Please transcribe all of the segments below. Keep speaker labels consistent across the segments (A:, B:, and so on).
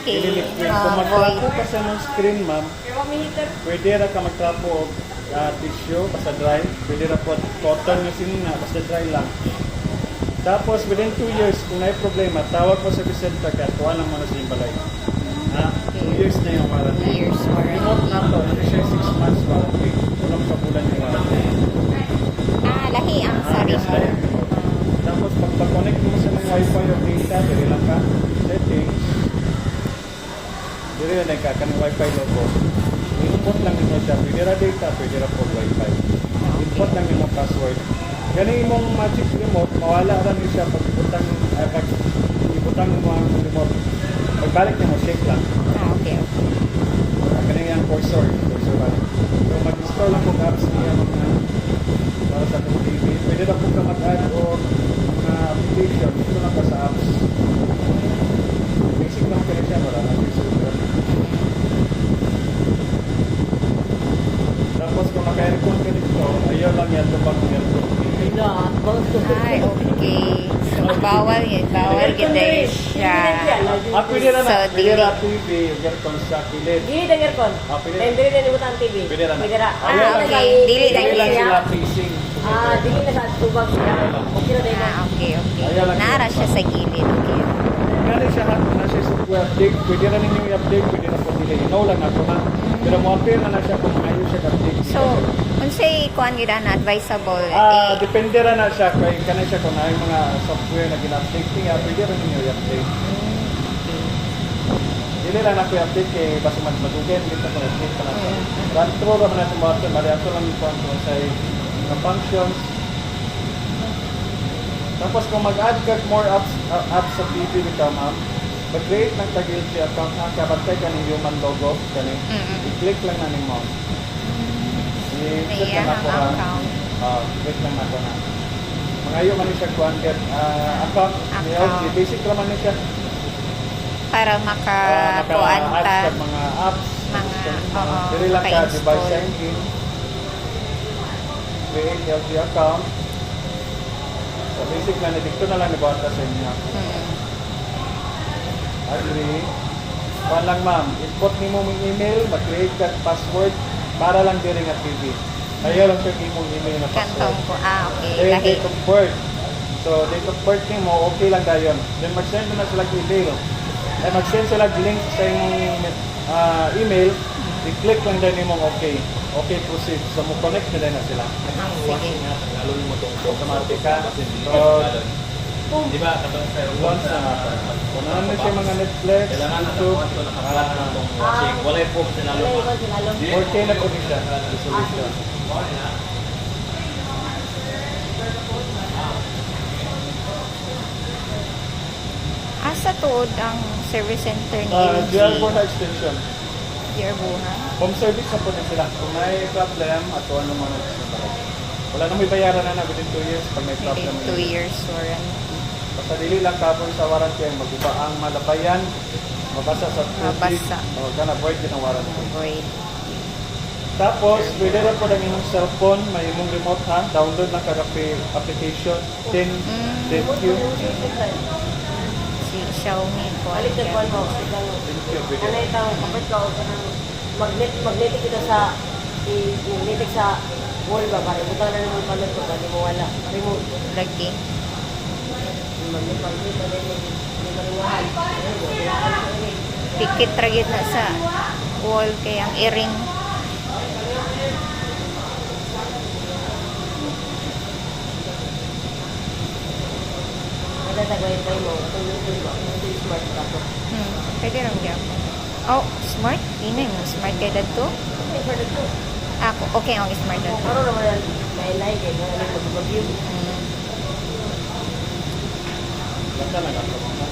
A: Okay.
B: Kung magtrapo ka sa ng screen, ma'am, pwede ra ka magtrapo og tissue, basta dry. Pwede ra po cotton yung sinina, basta dry lang. Tapos, within 2 years, kung may problema, tawag mo sa Vicenta ka, tuwa lang mo na sa imbalay. 2 years na yung warranty.
A: 2 years warranty.
B: Remote na to, ano siya 6 months warranty. Tulong sa bulan yung warranty.
A: Lahi ang sa
B: Yes,
A: remote.
B: right. Tapos, pag-connect mo sa ng wifi o data, dili lang ka, settings, dili lang ka, kanang wifi logo. Input lang nyo siya, pwede ra data, pwede ra po wifi. Input lang nyo password. Ganing imong magic remote, mawala ra niyo siya pag ibutang mo ang remote. Pagbalik niyo mo, shake lang.
A: Okay.
B: Ganing yung cursor balik. So, mag-install lang kung apps niya mga para sa kong TV. Pwede na po ka mag-add o mga application. Ito lang pa sa apps. Basic lang ka siya, wala na yung tapos kung maka-aircon ka dito, ayaw lang yan ito pag aircon.
A: Ay, okay. So, bawal yun. Bawal yun dahil siya.
B: Pwede na na.
A: So,
B: Pwede na TV, aircon sa kilid.
C: Dili ang aircon.
B: Pwede.
C: Dili na nibutan TV.
B: Pwede na.
A: Okay. Dili na
B: Pwede lang
A: niya.
B: sila facing.
C: Dili na sa tubag siya. Okay na din.
A: Okay.
B: Ayaw lang
A: Nara
B: yun.
A: siya sa gilid. Okay.
B: Kaya siya na siya software update. Pwede na ninyo i-update. Pwede na po nila. Ino lang ako na. Pero mo-appear na siya kung ayaw siya update.
A: So, unsay kuan gid na advisable?
B: Depende ra na siya. Kaya kana siya kung ay mga software na gina-update niya. Pwede rin ninyo i-update. Dili lang ako i-update kay basta madugin. Dito ko i-update pa natin. Run through naman natin mga ito. Mariato lang ito ang sa mga functions. Tapos kung mag-add ka more apps sa TV dito, ma'am, mag-create ng Tag-LG account na kabantay ka ng human logo. I-click lang na ni mo. I-click lang
A: Ayan
B: ako
A: ang
B: na.
A: account.
B: Click lang ako na. Mga iyo man siya kuhan get account.
A: Account.
B: Basic naman niya siya.
A: Para makakuan
B: Maka-add
A: ka.
B: sa mga apps.
A: Oo,
B: Dili lang ka
A: maka-install.
B: device sign in. Create LG account. So basic na dito na lang nabata sa inyo. Agree. Kuhan lang ma'am, input ni mo mong email, mag-create ka password para lang diri nga TV. Ayaw lang siya imong email na
A: Kantong
B: password.
A: ko. Okay.
B: Then
A: Lahi.
B: date of birth. So date of birth ni mo, okay lang dayon. Then mag-send mo na sila email. Then mag-send sila link sa imong email. I-click lang din mo okay. Okay, proceed. So mo connect na din na sila.
A: Sige.
B: Automatic ka. So,
D: Di ba, katong sa
B: launch na natin. Kung ano na siya mga Netflix,
D: kailangan na
B: YouTube,
D: ito nakapalat na itong watching. Walay po sinalo
C: Wala
D: pa.
C: yung sinalo.
B: 4K na po din siya. Resolution.
A: Asa tuod ang service center ni
B: Dual
A: LG?
B: port extension.
A: Dear Buha.
B: Home service na po din sila. Kung may problem, at ano man wala na may bayaran na within 2 years pag may problem.
A: Within 2 years warranty.
B: Basta dili lang kapon sa warranty ang mag-iba ang malabayan, mabasa sa
A: Mabasa.
B: o kana void din ang warranty.
A: Avoid.
B: Tapos, pwede rin po lang imong cellphone, may imong remote ha, download ng kagapi application, 10 DQ.
A: Si Xiaomi ko.
C: Balik na kuhan mo. Ano itang kapit ka o magnetic ito sa magnetic sa wall ba? Parang butang na naman pala ito. Hindi mo wala. Remote.
A: Lagi.
C: Magnet na rin yung maringahan.
A: Pikit ragid na sa wall kay ang earring.
C: Matatagay tayo mo. Ito yung smart ka po.
A: Pwede rin diyan. Oh, smart? Ini mo. Smart kay dadto?
C: May smart ito.
A: Ako, okay ang smart dadto.
C: Parang naman yan. May like eh. May mag-review.
B: Basta lang ako mga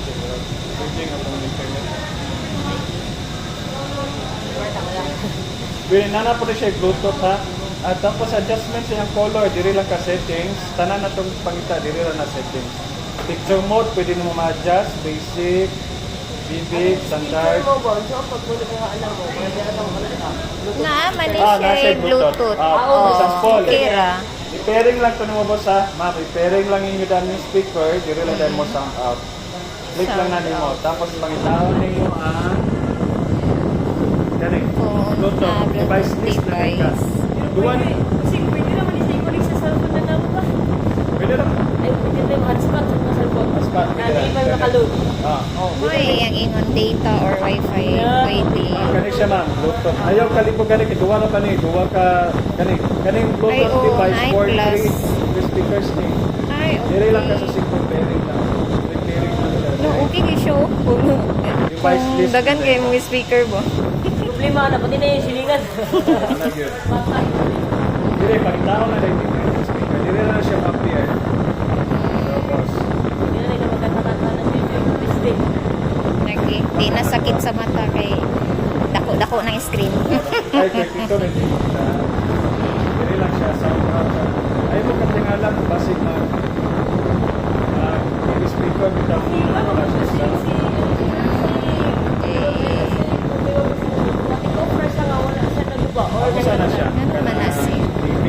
B: pwede nga po ng internet.
C: Smart ako lang.
B: Pwede na po rin siya Bluetooth ha. At tapos adjustment siya yung color, diri lang ka settings. Tanan na itong pangita, diri lang na settings. Picture mode, pwede mo ma-adjust, basic, vivid, standard.
C: Picture mo ba? So, pag muna ka alam mo, kaya meron kang malit ka.
A: Na, mali
B: Ah,
A: siya
B: nasa
A: yung Bluetooth.
B: may sample.
A: Okay ra.
B: I-pairing lang ito mo boss ha. Ma'am, i-pairing lang yung dami yung speaker, diri lang dahil mo sound out. Click lang na nimo. Tapos pangitawon ninyo ang
A: device.
B: Duwan.
C: Kasi pwede naman i-connect sa cellphone na naman ba?
B: Pwede lang.
C: Ay, pwede na yung hotspot sa mga cellphone.
B: Hotspot,
C: Na
B: pwede
C: di ba
B: lang.
C: nakaload?
B: Ah.
A: May ang ingon data or wifi pwede.
B: Kani siya ma'am, Bluetooth. Ayaw kalipo gani kay duwa na pa ni, duwa ka kani. Kaning Bluetooth
A: Ay, oo,
B: device
A: 9
B: for
A: plus.
B: 3 speakers ni.
A: Ay,
B: Diri lang ka sa
A: okay.
B: simple pairing lang. Simple pairing lang siya.
A: No, okay ni show.
B: Device
A: Kung
B: list.
A: dagan kayo mong speaker ba?
C: Problema na, pati na yung silingan.
B: Ano yun? Diri pagtao na dai speaker. Diri na siya ma-appear. Tapos
C: Hindi na rin magkakatata na siya yung display.
A: Lagi, di na sakit sa mata kay dako-dako ng screen.
B: ay kay dito rin sa diri lang siya sound out. Ay mo katingalan basic na speaker bitaw na wala siya sa ako sana siya.
A: Ano man na siya?
B: TV.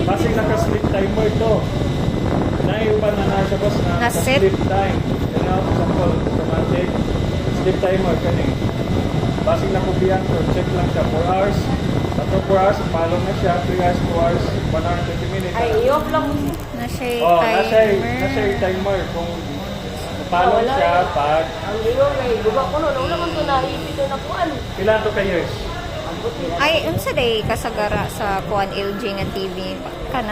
B: Basic naka-sleep timer to. Naiuban na siya boss na
A: Na-set?
B: sleep time. You know, example, automatic sleep timer kani. Basic na kubiyan ko, check lang siya 4 hours. After 4 hours, follow na siya, 3 hours, 2 hours, 1 hour, 20 minutes.
C: Ay, i-off lang mo.
A: Na siya
B: Oh,
A: timer.
B: nasa yung timer kung follow
C: Wala
B: siya
C: eh.
B: pag
C: Ang iyon ay guba ko no. Wala man to naipit na kuan.
B: ilan to ka years?
C: Ang buti.
A: Ay, unsa day kasagara sa kuan LG nga TV kana